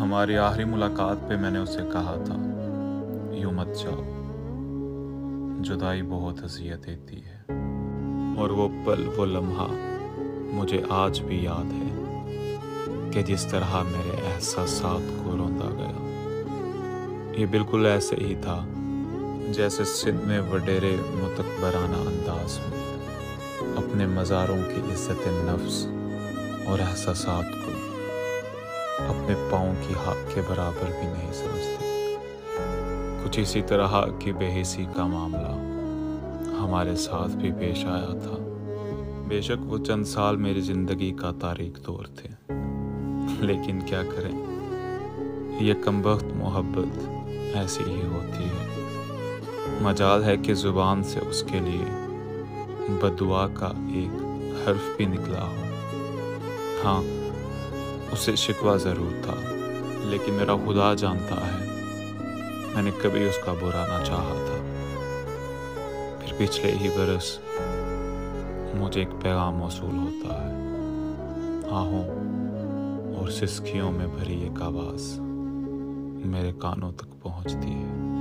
हमारी आखिरी मुलाकात पे मैंने उसे कहा था, यूं मत जाओ, जुदाई बहुत अज़ियत देती है। और वो पल, वो लम्हा मुझे आज भी याद है कि जिस तरह मेरे एहसासात को रौंदा गया। ये बिल्कुल ऐसे ही था जैसे सिंध में वडेरे मुतकबराना अंदाज में अपने मज़ारों की इज़्ज़त नफ्स और एहसासात को अपने पाँव की हक के बराबर भी नहीं समझते। कुछ इसी तरह की बेहिसी का मामला हमारे साथ भी पेश आया था। बेशक वो चंद साल मेरी ज़िंदगी का तारीक दौर थे, लेकिन क्या करें, ये कमबख्त मोहब्बत ऐसी ही होती है। मजाल है कि ज़ुबान से उसके लिए बदुआ का एक हर्फ भी निकला हो। हाँ, उसे शिकवा ज़रूर था, लेकिन मेरा खुदा जानता है मैंने कभी उसका बुरा ना चाहा था। फिर पिछले ही बरस मुझे एक पैगाम मौसूल होता है। आहों और सिसकियों में भरी एक आवाज़ मेरे कानों तक पहुंचती है।